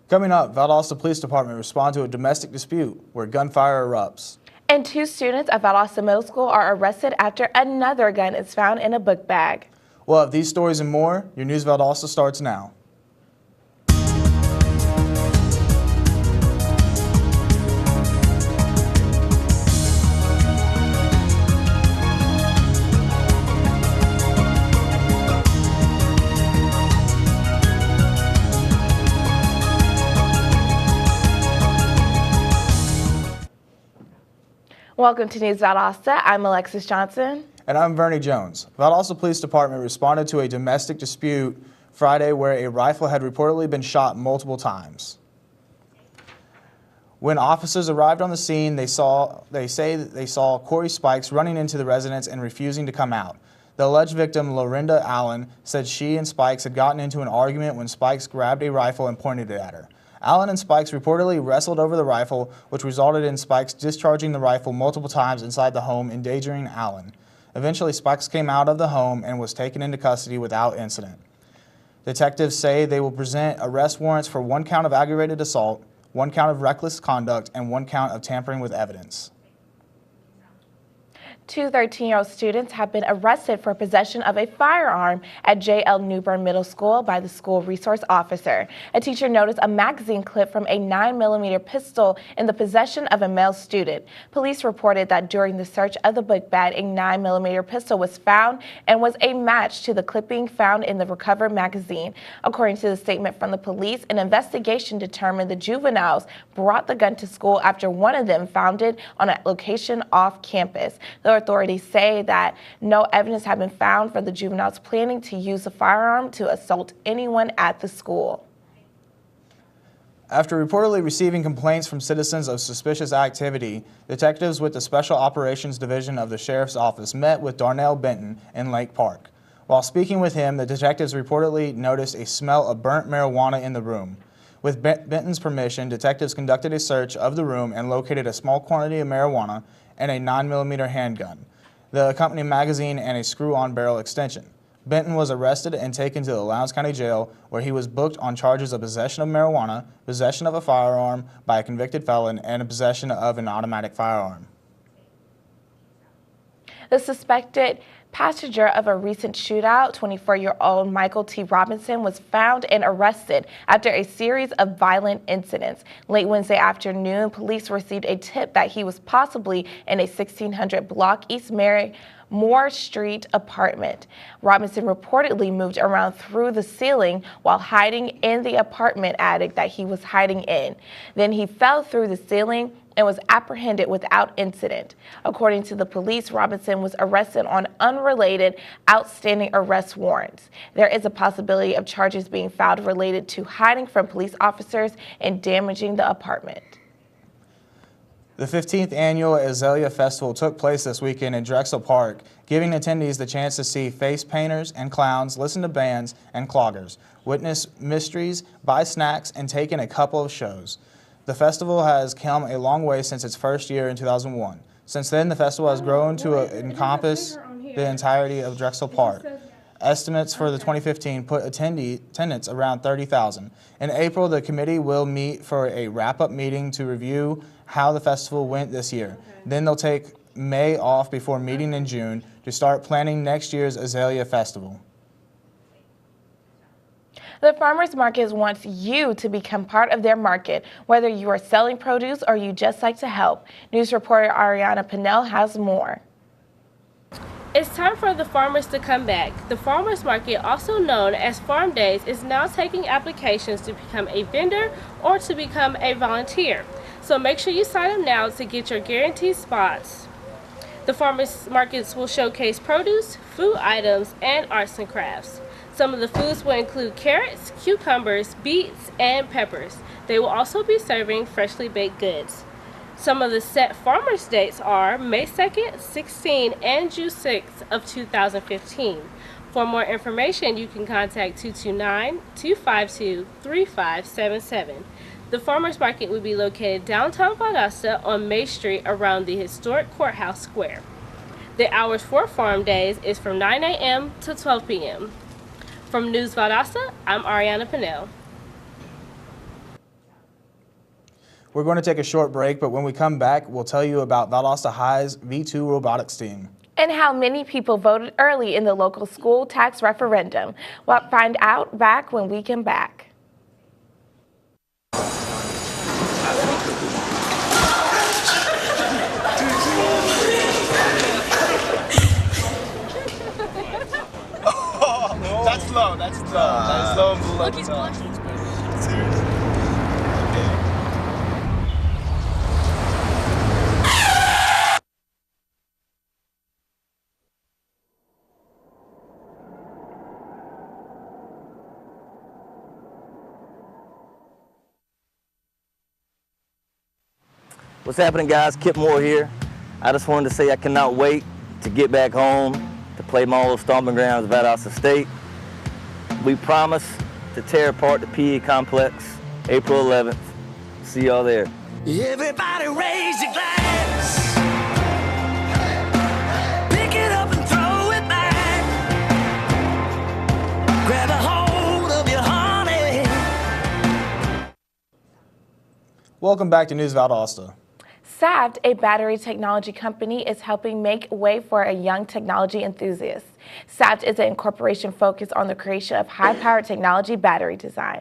Coming up, Valdosta Police Department respond to a domestic dispute where gunfire erupts. And 2 students at Valdosta Middle School are arrested after another gun is found in a book bag. Well, if these stories and more, your News Valdosta starts now. Welcome to News Valdosta. I'm Alexis Johnson. And I'm Vernie Jones. Valdosta Police Department responded to a domestic dispute Friday where a rifle had reportedly been shot multiple times. When officers arrived on the scene, they say that they saw Corey Spikes running into the residence and refusing to come out. The alleged victim, Lorinda Allen, said she and Spikes had gotten into an argument when Spikes grabbed a rifle and pointed it at her. Allen and Spikes reportedly wrestled over the rifle, which resulted in Spikes discharging the rifle multiple times inside the home, endangering Allen. Eventually, Spikes came out of the home and was taken into custody without incident. Detectives say they will present arrest warrants for 1 count of aggravated assault, 1 count of reckless conduct, and 1 count of tampering with evidence. 2 13-year-old students have been arrested for possession of a firearm at J.L. Newbern Middle School by the school resource officer. A teacher noticed a magazine clip from a 9mm pistol in the possession of a male student. Police reported that during the search of the book bag, a 9mm pistol was found and was a match to the clipping found in the recovered magazine. According to the statement from the police, an investigation determined the juveniles brought the gun to school after one of them found it on a location off campus. The authorities say that no evidence has been found for the juveniles planning to use the firearm to assault anyone at the school. After reportedly receiving complaints from citizens of suspicious activity, detectives with the Special Operations Division of the Sheriff's Office met with Darnell Benton in Lake Park. While speaking with him, the detectives reportedly noticed a smell of burnt marijuana in the room. With Benton's permission, detectives conducted a search of the room and located a small quantity of marijuana and a 9mm handgun, the accompanying magazine, and a screw-on barrel extension. Benton was arrested and taken to the Lowndes County Jail, where he was booked on charges of possession of marijuana, possession of a firearm by a convicted felon, and possession of an automatic firearm. The suspected passenger of a recent shootout, 24-year-old Michael T. Robinson, was found and arrested after a series of violent incidents. Late Wednesday afternoon, police received a tip that he was possibly in a 1600 block East Moore Street apartment. Robinson reportedly moved around through the ceiling while hiding in the apartment attic that he was hiding in. Then he fell through the ceiling and was apprehended without incident. According to the police, Robinson was arrested on unrelated outstanding arrest warrants. There is a possibility of charges being filed related to hiding from police officers and damaging the apartment. The 15th annual Azalea Festival took place this weekend in Drexel Park, giving attendees the chance to see face painters and clowns, listen to bands and cloggers, witness mysteries, buy snacks, and take in a couple of shows. The festival has come a long way since its first year in 2001. Since then, the festival has grown to encompass the entirety of Drexel Park. Estimates for the 2015 put attendance around 30,000. In April, the committee will meet for a wrap-up meeting to review how the festival went this year. Then they'll take May off before meeting in June to start planning next year's Azalea Festival. The farmers market wants you to become part of their market, whether you are selling produce or you just like to help. News reporter Ariana Pinnell has more. It's time for the farmers to come back. The farmers market, also known as Farm Days, is now taking applications to become a vendor or to become a volunteer. So make sure you sign up now to get your guaranteed spots. The farmers markets will showcase produce, food items, and arts and crafts. Some of the foods will include carrots, cucumbers, beets, and peppers. They will also be serving freshly baked goods. Some of the set farmers dates are May 2nd, 16th, and June 6th of 2015. For more information, you can contact 229-252-3577. The farmers market will be located downtown Valdosta on May Street around the historic courthouse square. The hours for Farm Days is from 9 a.m. to 12 p.m. From News Valdosta, I'm Ariana Pinnell. We're going to take a short break, but when we come back, we'll tell you about Valdosta High's V2 robotics team. And how many people voted early in the local school tax referendum. We'll find out back when we come back. That's slow. That's slow and blue. Look, he's blushing. Seriously? What's happening, guys? Kip Moore here. I just wanted to say I cannot wait to get back home to play my old stomping grounds, Valdosta State. We promise to tear apart the PE complex April 11th. See y'all there. Everybody raise your glass. Pick it up and throw it back. Grab a hold of your honey. Welcome back to News Valdosta. SAVT, a battery technology company, is helping make way for a young technology enthusiast. SAVT is an incorporation focused on the creation of high-powered technology battery design.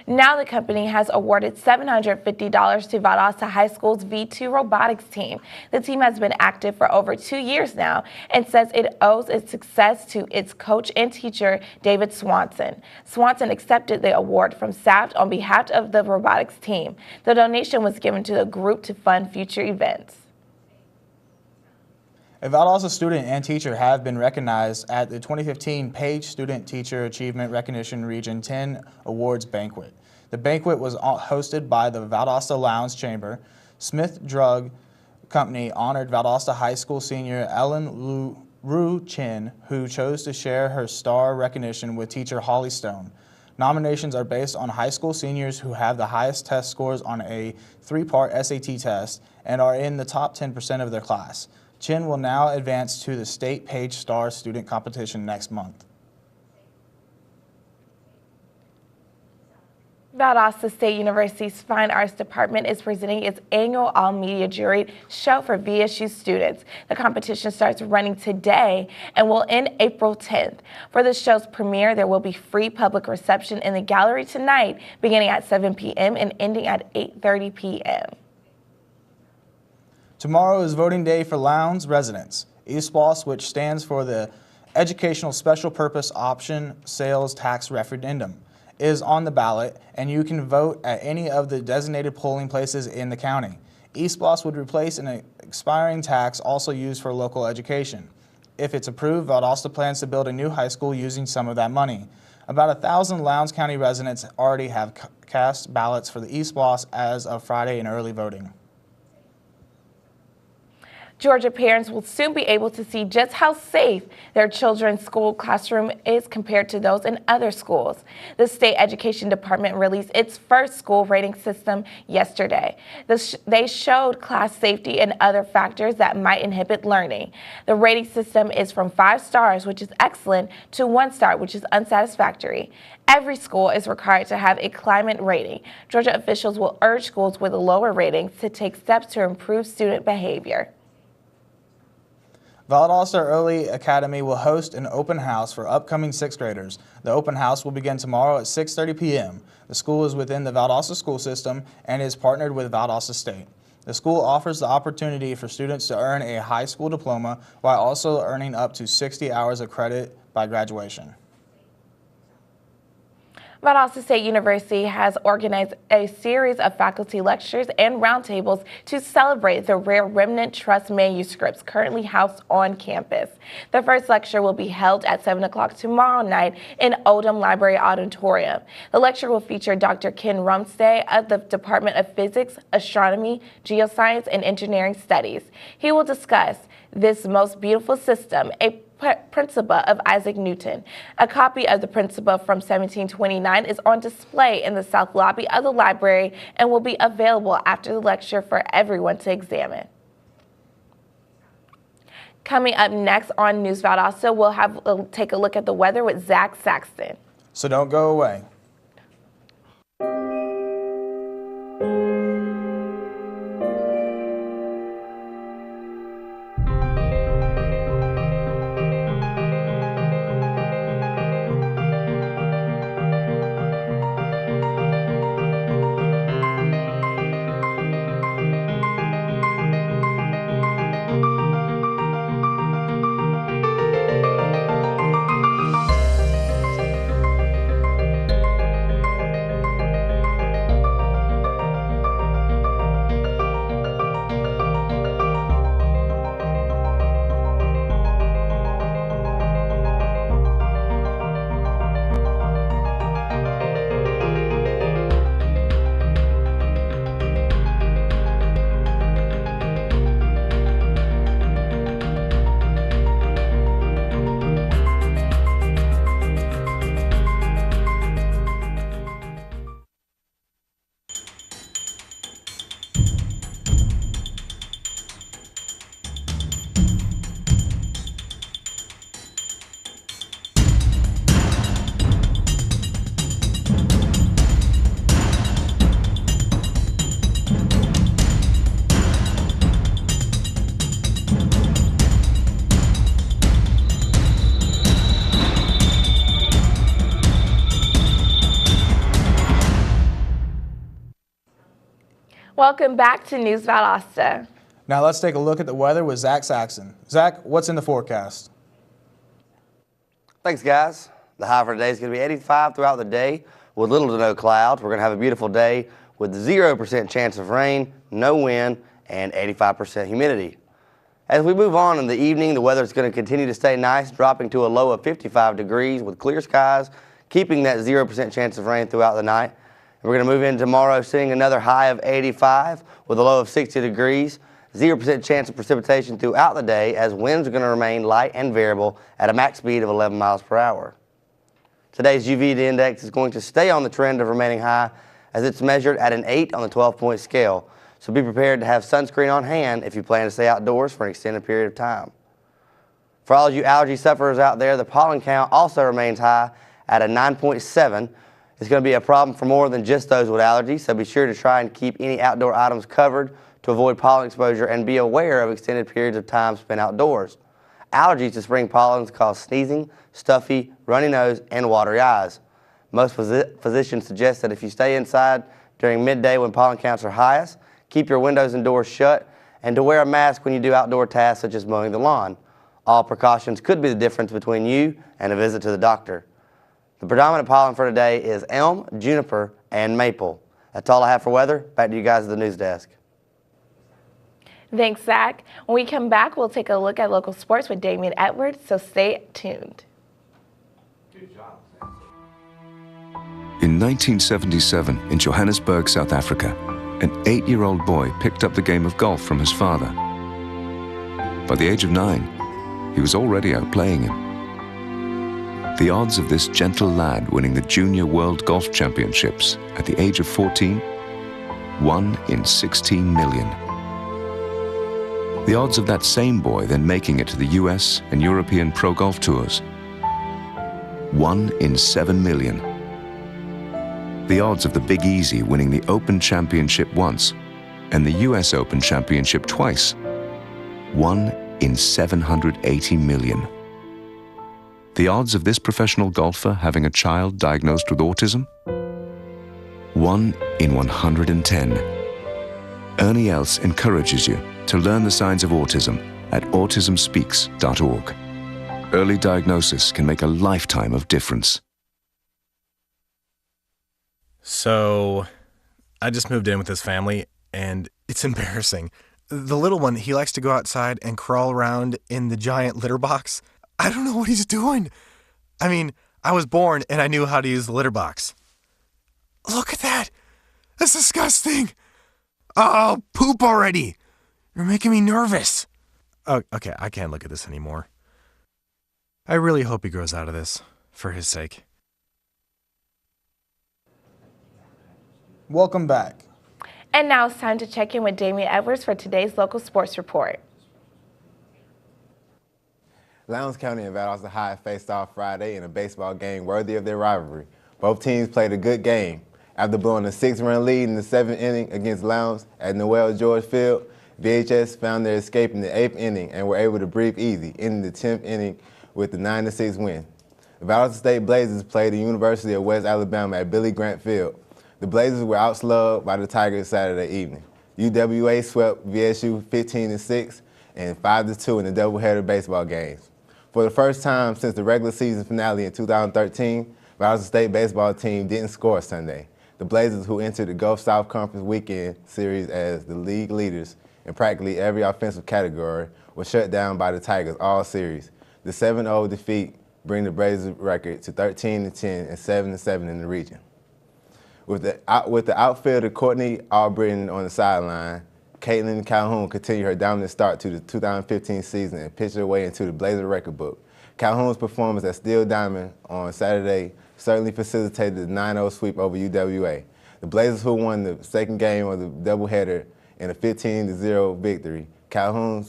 Now the company has awarded $750 to Valdosta High School's V2 robotics team. The team has been active for over 2 years now and says it owes its success to its coach and teacher, David Swanson. Swanson accepted the award from SAVT on behalf of the robotics team. The donation was given to the group to fund future events. A Valdosta student and teacher have been recognized at the 2015 Page Student Teacher Achievement Recognition Region 10 Awards Banquet. The banquet was hosted by the Valdosta Lowndes Chamber. Smith Drug Company honored Valdosta High School senior Ellen Ru Chin, who chose to share her star recognition with teacher Holly Stone. Nominations are based on high school seniors who have the highest test scores on a 3-part SAT test and are in the top 10% of their class. Chin will now advance to the State Page Star Student Competition next month. Valdosta State University's Fine Arts Department is presenting its annual all-media juried show for VSU students. The competition starts running today and will end April 10th. For the show's premiere, there will be free public reception in the gallery tonight, beginning at 7 p.m. and ending at 8:30 p.m. Tomorrow is voting day for Lowndes residents. ESPOS, which stands for the Educational Special Purpose Option Sales Tax Referendum, is on the ballot, and you can vote at any of the designated polling places in the county. ESPOS would replace an expiring tax also used for local education. If it's approved, Valdosta plans to build a new high school using some of that money. About 1,000 Lowndes County residents already have cast ballots for the ESPOS as of Friday in early voting. Georgia parents will soon be able to see just how safe their children's school classroom is compared to those in other schools. The State Education Department released its first school rating system yesterday. They showed class safety and other factors that might inhibit learning. The rating system is from 5 stars, which is excellent, to 1 star, which is unsatisfactory. Every school is required to have a climate rating. Georgia officials will urge schools with lower ratings to take steps to improve student behavior. Valdosta Early Academy will host an open house for upcoming 6th graders. The open house will begin tomorrow at 6:30 p.m. The school is within the Valdosta school system and is partnered with Valdosta State. The school offers the opportunity for students to earn a high school diploma while also earning up to 60 hours of credit by graduation. Valdosta State University has organized a series of faculty lectures and roundtables to celebrate the rare remnant trust manuscripts currently housed on campus. The first lecture will be held at 7 o'clock tomorrow night in Oldham Library Auditorium. The lecture will feature Dr. Ken Rumstay of the Department of Physics, Astronomy, Geoscience, and Engineering Studies. He will discuss this most beautiful system, a Principia of Isaac Newton. A copy of the Principia from 1729 is on display in the south lobby of the library and will be available after the lecture for everyone to examine. Coming up next on News Valdosta, we'll take a look at the weather with Zach Saxton. So don't go away. So don't go away. We'll have take a look at the weather with Zach Saxton. So don't go away. We'll have take a look at the weather with Zach Saxton. So don't go away. We'll have take a look at the weather with Zach Saxton. So don't go away. So don't go away. Welcome back to News Valdosta. Now let's take a look at the weather with Zach Saxon. Zach, what's in the forecast? Thanks, guys. The high for today is going to be 85 throughout the day with little to no clouds. We're going to have a beautiful day with 0% chance of rain, no wind, and 85% humidity. As we move on in the evening, the weather is going to continue to stay nice, dropping to a low of 55 degrees with clear skies, keeping that 0% chance of rain throughout the night. And we're going to move in tomorrow, seeing another high of 85 with a low of 60 degrees. 0% chance of precipitation throughout the day as winds are going to remain light and variable at a max speed of 11 miles per hour. Today's UV index is going to stay on the trend of remaining high as it's measured at an 8 on the 12-point scale. So be prepared to have sunscreen on hand if you plan to stay outdoors for an extended period of time. For all of you allergy sufferers out there, the pollen count also remains high at a 9.7. It's going to be a problem for more than just those with allergies, so be sure to try and keep any outdoor items covered to avoid pollen exposure and be aware of extended periods of time spent outdoors. Allergies to spring pollens cause sneezing, stuffy, runny nose, and watery eyes. Most physicians suggest that if you stay inside during midday when pollen counts are highest, keep your windows and doors shut, and to wear a mask when you do outdoor tasks such as mowing the lawn. All precautions could be the difference between you and a visit to the doctor. The predominant pollen for today is elm, juniper, and maple. That's all I have for weather. Back to you guys at the news desk. Thanks, Zach. When we come back, we'll take a look at local sports with Damian Edwards, so stay tuned. In 1977, in Johannesburg, South Africa, an 8-year-old boy picked up the game of golf from his father. By the age of 9, he was already outplaying him. The odds of this gentle lad winning the Junior World Golf Championships at the age of 14, 1 in 16 million. The odds of that same boy then making it to the US and European Pro Golf Tours, 1 in 7 million. The odds of the Big Easy winning the Open Championship once and the US Open Championship twice, 1 in 780 million. The odds of this professional golfer having a child diagnosed with autism, 1 in 110. Ernie Els encourages you to learn the signs of autism at autismspeaks.org. Early diagnosis can make a lifetime of difference. So, I just moved in with this family, and it's embarrassing. The little one, he likes to go outside and crawl around in the giant litter box. I don't know what he's doing. I mean, I was born and I knew how to use the litter box. Look at that. That's disgusting. Oh, poop already. You're making me nervous. Oh, okay, I can't look at this anymore. I really hope he grows out of this, for his sake. Welcome back. And now it's time to check in with Damian Edwards for today's local sports report. Lowndes County and Valdosta High faced off Friday in a baseball game worthy of their rivalry. Both teams played a good game. After blowing a 6-run lead in the 7th inning against Lowndes at Noel George Field, VHS found their escape in the 8th inning and were able to breathe easy, ending the 10th inning with the 9-6 win. The Valdosta State Blazers played the University of West Alabama at Billy Grant Field. The Blazers were outslugged by the Tigers Saturday evening. UWA swept VSU 15-6 and 5-2 in the doubleheader baseball games. For the first time since the regular season finale in 2013, Valdosta State baseball team didn't score Sunday. The Blazers, who entered the Gulf South Conference Weekend Series as the league leaders in practically every offensive category, were shut down by the Tigers all series. The 7-0 defeat bring the Blazers record to 13-10 and 7-7 in the region. With the outfielder Courtney Albritton on the sideline, Caitlin Calhoun continued her dominant start to the 2015 season and pitched her way into the Blazer record book. Calhoun's performance at Steel Diamond on Saturday certainly facilitated the 9-0 sweep over UWA. The Blazers, who won the second game of the doubleheader in a 15-0 victory, Calhoun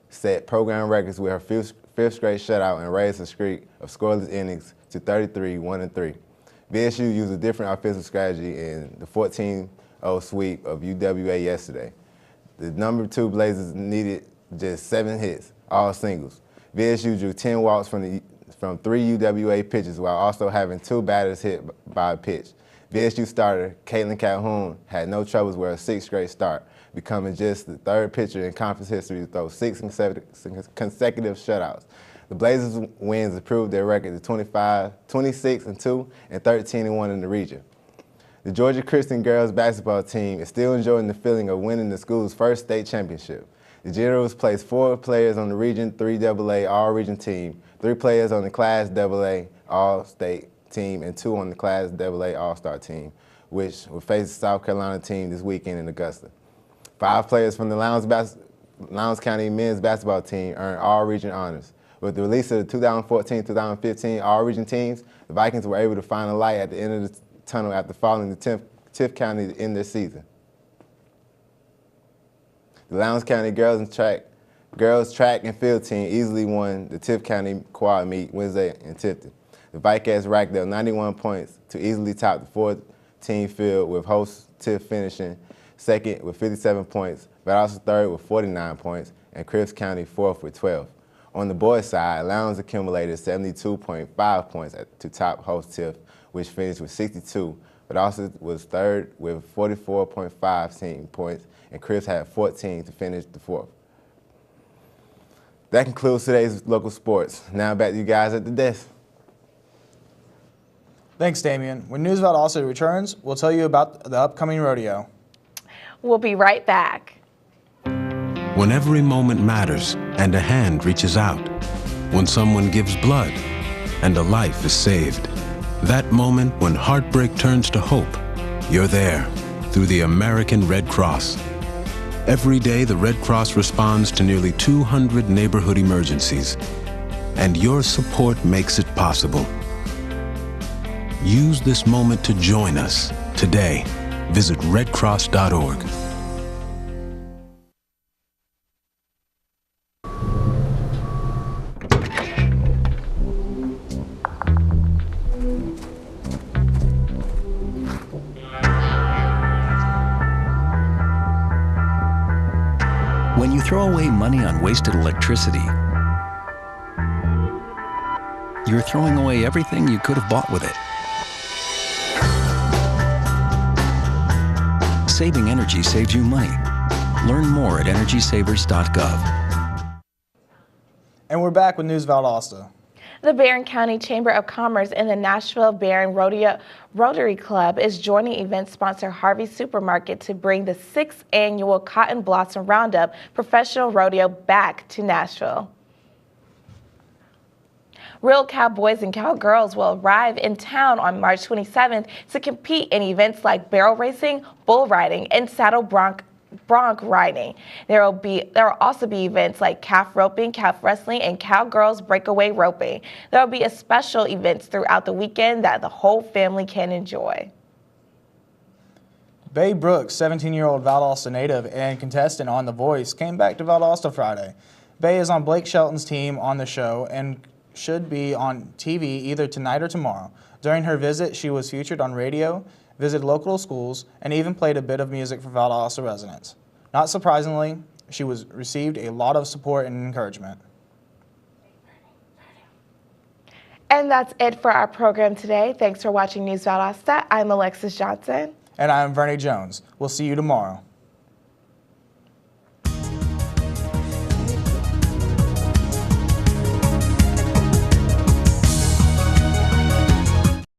set program records with her fifth straight shutout and raised her streak of scoreless innings to 33, 1-3. VSU used a different offensive strategy in the 14-0 sweep of UWA yesterday. The number 2 Blazers needed just 7 hits, all singles. VSU drew 10 walks from 3 UWA pitches while also having 2 batters hit by a pitch. VSU starter Caitlin Calhoun had no troubles with her 6th straight start, becoming just the 3rd pitcher in conference history to throw 6 consecutive shutouts. The Blazers' wins improved their record to 26-2 and 13-1 in the region. The Georgia Christian girls basketball team is still enjoying the feeling of winning the school's first state championship. The Generals placed 4 players on the Region 3 AA All-Region team, 3 players on the Class AA All-State team, and 2 on the Class AA All-Star team, which will face the South Carolina team this weekend in Augusta. 5 players from the Lowndes County men's basketball team earned All-Region honors. With the release of the 2014-2015 All-Region teams, the Vikings were able to find a light at the end of the tunnel after falling to Tift County to end their season. The Lowndes County girls track and field team easily won the Tift County quad meet Wednesday in Tifton. The Vikings racked up 91 points to easily top the 4th-team field, with host Tift finishing 2nd with 57 points, Valdosta 3rd with 49 points, and Cripps County 4th with 12. On the boys' side, Lowndes accumulated 72.5 points to top host Tift, which finished with 62, but also was 3rd with 44.5 points, and Cripps had 14 to finish the 4th. That concludes today's local sports. Now back to you guys at the desk. Thanks, Damian. When News Valdosta returns, we'll tell you about the upcoming rodeo. We'll be right back. When every moment matters and a hand reaches out, when someone gives blood and a life is saved, that moment when heartbreak turns to hope, you're there through the American Red Cross. Every day, the Red Cross responds to nearly 200 neighborhood emergencies, and your support makes it possible. Use this moment to join us today. Visit redcross.org. When you throw away money on wasted electricity, you're throwing away everything you could have bought with it. Saving energy saves you money. Learn more at energysavers.gov. And we're back with News Valdosta. The Barron County Chamber of Commerce and the Nashville Barron Rotary Club is joining event sponsor Harvey Supermarket to bring the 6th annual Cotton Blossom Roundup professional rodeo back to Nashville. Real cowboys and cowgirls will arrive in town on March 27th to compete in events like barrel racing, bull riding, and saddle bronc riding. There will also be events like calf roping, calf wrestling, and cowgirls breakaway roping. There will be special events throughout the weekend that the whole family can enjoy. Babe Brooks, 17-year-old Valdosta native and contestant on The Voice, came back to Valdosta Friday. Bae is on Blake Shelton's team on the show and should be on TV either tonight or tomorrow. During her visit, she was featured on radio, visited local schools, and even played a bit of music for Valdosta residents. Not surprisingly, she received a lot of support and encouragement. And that's it for our program today. Thanks for watching News Valdosta. I'm Alexis Johnson. And I'm Vernie Jones. We'll see you tomorrow.